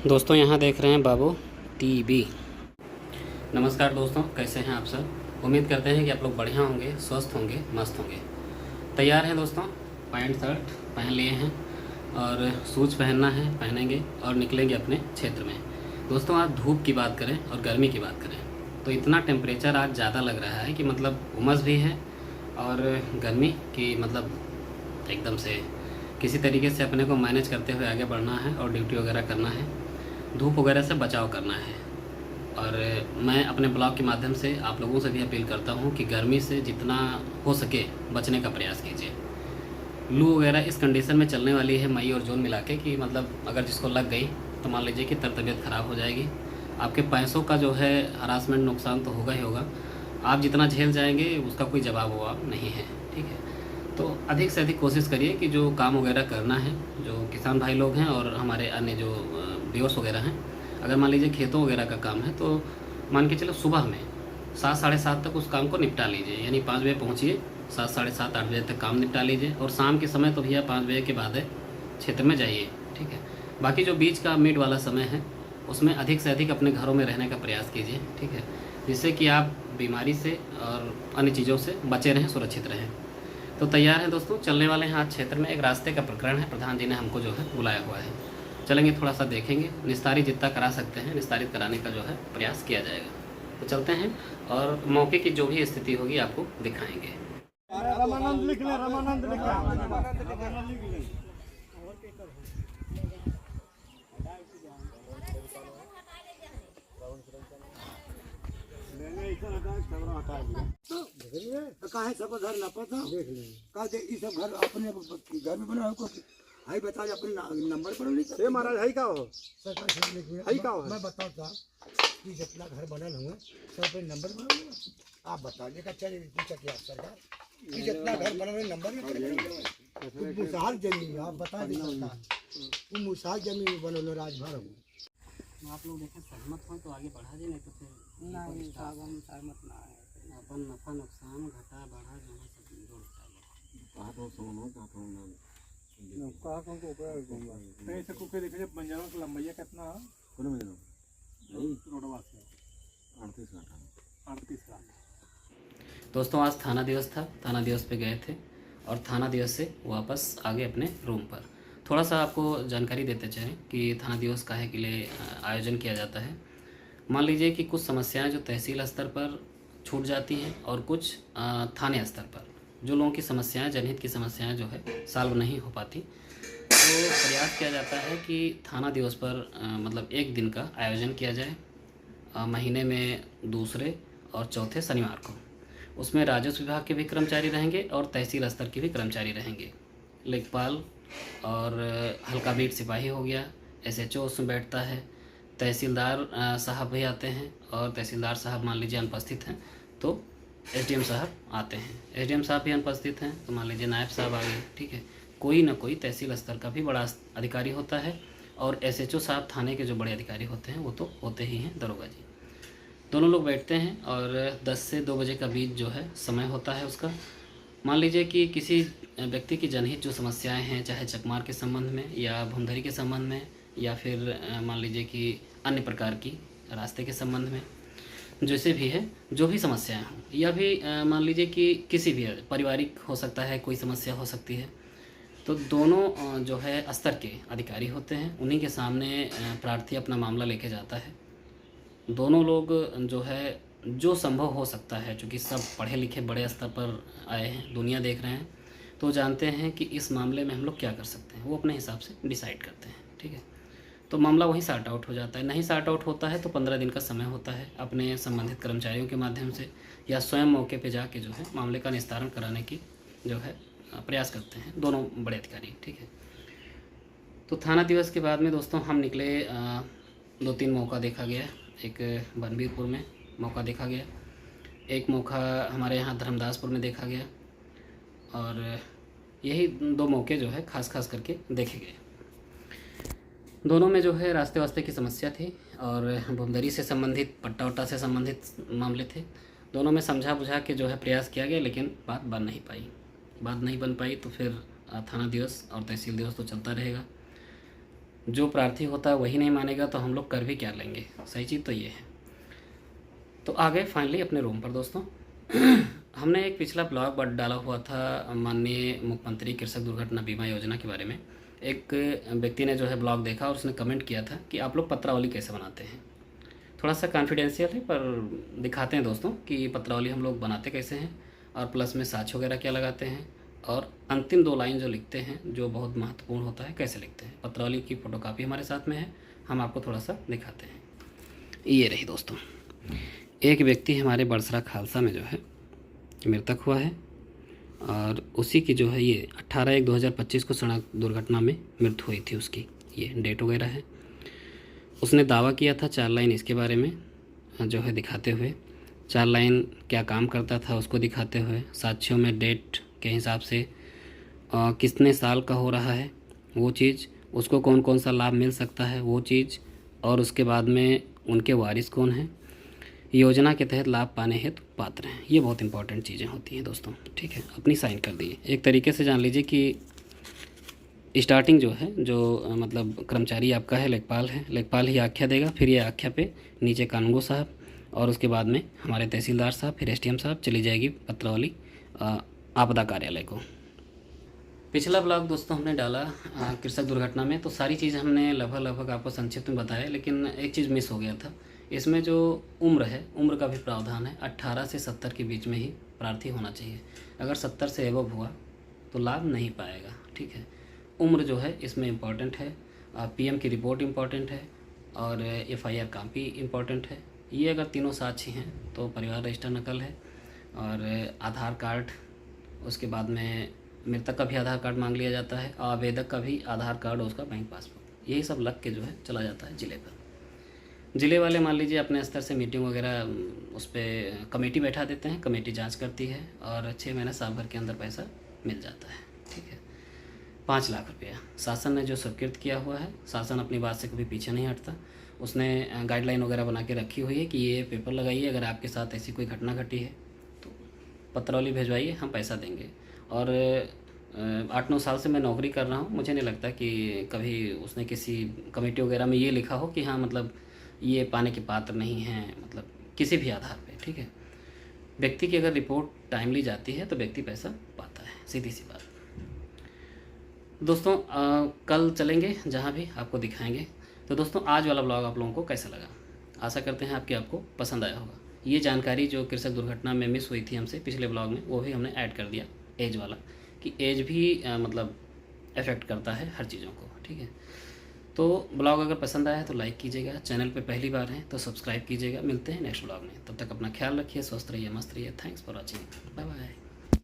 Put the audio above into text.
दोस्तों यहाँ देख रहे हैं बाबू टीवी। नमस्कार दोस्तों, कैसे हैं आप सब। उम्मीद करते हैं कि आप लोग बढ़िया होंगे, स्वस्थ होंगे, मस्त होंगे। तैयार हैं दोस्तों, पैंट शर्ट पहन लिए हैं और शूज पहनना है, पहनेंगे और निकलेंगे अपने क्षेत्र में। दोस्तों आज धूप की बात करें और गर्मी की बात करें तो इतना टेम्परेचर आज ज़्यादा लग रहा है कि मतलब उमस भी है और गर्मी की मतलब एकदम से किसी तरीके से अपने को मैनेज करते हुए आगे बढ़ना है और ड्यूटी वगैरह करना है, धूप वगैरह से बचाव करना है। और मैं अपने ब्लॉग के माध्यम से आप लोगों से भी अपील करता हूँ कि गर्मी से जितना हो सके बचने का प्रयास कीजिए। लू वगैरह इस कंडीशन में चलने वाली है मई और जून मिला के कि मतलब अगर जिसको लग गई तो मान लीजिए कि तबीयत ख़राब हो जाएगी। आपके पैसों का जो है हरासमेंट नुकसान तो होगा ही होगा। आप जितना झेल जाएंगे उसका कोई जवाब ववाब नहीं है, ठीक है। तो अधिक से अधिक कोशिश करिए कि जो काम वगैरह करना है, जो किसान भाई लोग हैं और हमारे अन्य जो व्यूअर्स वगैरह हैं, अगर मान लीजिए खेतों वगैरह का काम है तो मान के चलो सुबह में 7 साढ़े 7 तक उस काम को निपटा लीजिए। यानी 5 बजे पहुँचिए, 7 साढ़े 7 8 बजे तक काम निपटा लीजिए। और शाम के समय तो भैया 5 बजे के बाद क्षेत्र में जाइए, ठीक है। बाकी जो बीच का मिड वाला समय है उसमें अधिक से अधिक अपने घरों में रहने का प्रयास कीजिए, ठीक है, जिससे कि आप बीमारी से और अन्य चीज़ों से बचे रहें, सुरक्षित रहें। तो तैयार हैं दोस्तों, चलने वाले हैं आज क्षेत्र में। एक रास्ते का प्रकरण है, प्रधान जी ने हमको जो है बुलाया हुआ है। चलेंगे, थोड़ा सा देखेंगे, निस्तारित जितना करा सकते हैं निस्तारित कराने का जो है प्रयास किया जाएगा। तो चलते हैं और मौके की जो भी स्थिति होगी आपको दिखाएंगे। रामानंद लिख ले, रामानंद लिख ले। काहे सब घर ना पता देख ले का दे ई सब घर अपने घर में बना को हाई बता अपने नंबर पर लिख ए महाराज हाई का हो हाई का हो मैं बताता कि जितना घर बनल हुए सब पे नंबर बना आप बताइए का चलिए चकिया सरकार कि जितना घर बनल हुए नंबर में पड़े मुसाल जमीन आप बता दीजिए वो मुसाल जमीन बनल राजभर हो। आप लोग देखें सहमत हो तो आगे बढ़ा दें, नहीं तो फिर नहीं साहब सहमत ना है अपन नफा नुकसान घटा बढ़ा जो है सब जोड़ कहा तो सुनो कहा तो ना कहा को ऊपर घूमवा ऐसे को के देखे बंजारा की लंबाई कितना है कौन में नहीं रोडवा से 38 का। दोस्तों आज थाना दिवस था, थाना दिवस पे गए थे और थाना दिवस से वापस आ गए अपने रूम पर। थोड़ा सा आपको जानकारी देते चलें कि थाना दिवस काहे के लिए आयोजन किया जाता है। मान लीजिए कि कुछ समस्याएं जो तहसील स्तर पर छूट जाती हैं और कुछ थाने स्तर पर जो लोगों की समस्याएं, जनहित की समस्याएं जो है सॉल्व नहीं हो पाती, तो प्रयास किया जाता है कि थाना दिवस पर मतलब एक दिन का आयोजन किया जाए महीने में दूसरे और चौथे शनिवार को। उसमें राजस्व विभाग के भी कर्मचारी रहेंगे और तहसील स्तर के भी कर्मचारी रहेंगे। लेखपाल और हल्का बीट सिपाही हो गया, SHO उसमें बैठता है, तहसीलदार साहब भी आते हैं और तहसीलदार साहब मान लीजिए अनुपस्थित हैं तो SDM साहब आते हैं, SDM साहब भी अनुपस्थित हैं तो मान लीजिए नायब साहब आ गए, ठीक है। कोई ना कोई तहसील स्तर का भी बड़ा अधिकारी होता है और SHO साहब थाने के जो बड़े अधिकारी होते हैं वो तो होते ही हैं, दरोगा जी। दोनों लोग बैठते हैं और 10 से 2 बजे का बीच जो है समय होता है उसका। मान लीजिए कि किसी व्यक्ति की जनहित जो समस्याएं हैं, चाहे चकमार के संबंध में या भूमधरी के संबंध में या फिर मान लीजिए कि अन्य प्रकार की रास्ते के संबंध में, जैसे भी है जो भी समस्याएं हों, या भी मान लीजिए कि किसी भी पारिवारिक हो सकता है, कोई समस्या हो सकती है, तो दोनों जो है स्तर के अधिकारी होते हैं, उन्हीं के सामने प्रार्थी अपना मामला लेके जाता है। दोनों लोग जो है जो संभव हो सकता है, चूँकि सब पढ़े लिखे बड़े स्तर पर आए हैं, दुनिया देख रहे हैं, तो जानते हैं कि इस मामले में हम लोग क्या कर सकते हैं, वो अपने हिसाब से डिसाइड करते हैं, ठीक है। तो मामला वहीं सॉर्ट आउट हो जाता है। नहीं सॉर्ट आउट होता है तो 15 दिन का समय होता है अपने संबंधित कर्मचारियों के माध्यम से या स्वयं मौके पे जाके जो है मामले का निस्तारण कराने की जो है प्रयास करते हैं दोनों बड़े अधिकारी, ठीक है। तो थाना दिवस के बाद में दोस्तों हम निकले, 2-3 मौका देखा गया। एक बनबीरपुर में मौका देखा गया, एक मौका हमारे यहाँ धर्मदासपुर में देखा गया और यही 2 मौके जो है खास करके देखे गए। दोनों में जो है रास्ते वास्ते की समस्या थी और भूमधरी से संबंधित, पट्टा वट्टा से संबंधित मामले थे। दोनों में समझा बुझा के जो है प्रयास किया गया, लेकिन बात बन नहीं पाई तो फिर थाना दिवस और तहसील दिवस तो चलता रहेगा। जो प्रार्थी होता है वही नहीं मानेगा तो हम लोग कर भी क्या लेंगे। सही चीज़ तो ये है। तो आ गए फाइनली अपने रूम पर दोस्तों। हमने एक पिछला ब्लॉग डाला हुआ था माननीय मुख्यमंत्री कृषक दुर्घटना बीमा योजना के बारे में। एक व्यक्ति ने जो है ब्लॉग देखा और उसने कमेंट किया था कि आप लोग पत्रावली कैसे बनाते हैं। थोड़ा सा कॉन्फिडेंशियल है पर दिखाते हैं दोस्तों कि पत्रावली हम लोग बनाते कैसे हैं और प्लस में साक्ष्य वगैरह क्या लगाते हैं और अंतिम 2 लाइन जो लिखते हैं जो बहुत महत्वपूर्ण होता है कैसे लिखते हैं। पत्रावली की फ़ोटोकॉपी हमारे साथ में है, हम आपको थोड़ा सा दिखाते हैं। ये रही दोस्तों, एक व्यक्ति हमारे बड़सरा खालसा में जो है मृतक हुआ है और उसी की जो है ये 18/1/2025 को सड़क दुर्घटना में मृत्यु हुई थी। उसकी ये डेट वगैरह है। उसने दावा किया था 4 लाइन इसके बारे में जो है दिखाते हुए, 4 लाइन क्या काम करता था उसको दिखाते हुए, साक्ष्यों में डेट के हिसाब से कितने साल का हो रहा है वो चीज़, उसको कौन कौन सा लाभ मिल सकता है वो चीज़, और उसके बाद में उनके वारिस कौन हैं, योजना के तहत लाभ पाने हेतु पात्र हैं। ये बहुत इंपॉर्टेंट चीज़ें होती हैं दोस्तों। ठीक है, अपनी साइन कर दिए। एक तरीके से जान लीजिए कि स्टार्टिंग जो है जो मतलब कर्मचारी आपका है लेखपाल ही आख्या देगा, फिर ये आख्या पे नीचे कानूनगो साहब और उसके बाद में हमारे तहसीलदार साहब, फिर एसडीएम साहब, चली जाएगी पत्रावली आपदा कार्यालय को। पिछला ब्लॉग दोस्तों हमने डाला कृषक दुर्घटना में, तो सारी चीज़ हमने लगभग आपको संक्षिप्त में बताया, लेकिन एक चीज़ मिस हो गया था। इसमें जो उम्र है, उम्र का भी प्रावधान है। 18 से 70 के बीच में ही प्रार्थी होना चाहिए। अगर 70 से एबव हुआ तो लाभ नहीं पाएगा। ठीक है, उम्र जो है इसमें इम्पॉर्टेंट है। पीएम की रिपोर्ट इम्पॉर्टेंट है और एफआईआर कॉपी इम्पॉर्टेंट है। ये अगर तीनों साक्षी हैं तो परिवार रजिस्टर नकल है और आधार कार्ड, उसके बाद में मृतक का भी आधार कार्ड मांग लिया जाता है, आवेदक का भी आधार कार्ड और उसका बैंक पासबुक, यही सब लग के जो है चला जाता है ज़िले पर। ज़िले वाले मान लीजिए अपने स्तर से मीटिंग वगैरह उस पर कमेटी बैठा देते हैं, कमेटी जांच करती है और 6 महीने साल भर के अंदर पैसा मिल जाता है। ठीक है, 5 लाख रुपया शासन ने जो स्वीकृत किया हुआ है। शासन अपनी बात से कभी पीछे नहीं हटता। उसने गाइडलाइन वगैरह बना के रखी हुई है कि ये पेपर लगाइए, अगर आपके साथ ऐसी कोई घटना घटी है तो पत्रावली भिजवाइए, हम पैसा देंगे। और 8-9 साल से मैं नौकरी कर रहा हूँ, मुझे नहीं लगता कि कभी उसने किसी कमेटी वगैरह में ये लिखा हो कि हाँ मतलब ये पाने के पात्र नहीं हैं, मतलब किसी भी आधार पे। ठीक है, व्यक्ति की अगर रिपोर्ट टाइमली जाती है तो व्यक्ति पैसा पाता है, सीधी सी बात। दोस्तों कल चलेंगे जहाँ भी आपको दिखाएंगे। तो दोस्तों आज वाला ब्लॉग आप लोगों को कैसा लगा, आशा करते हैं आपको पसंद आया होगा। ये जानकारी जो कृषक दुर्घटना में मिस हुई थी हमसे पिछले ब्लॉग में, वो भी हमने ऐड कर दिया एज वाला, कि एज भी मतलब अफेक्ट करता है हर चीज़ों को। ठीक है, तो ब्लॉग अगर पसंद आया है तो लाइक कीजिएगा, चैनल पे पहली बार हैं तो सब्सक्राइब कीजिएगा। मिलते हैं नेक्स्ट ब्लॉग में, तब तक अपना ख्याल रखिए, स्वस्थ रहिए, मस्त रहिए। Thanks for watching, bye bye.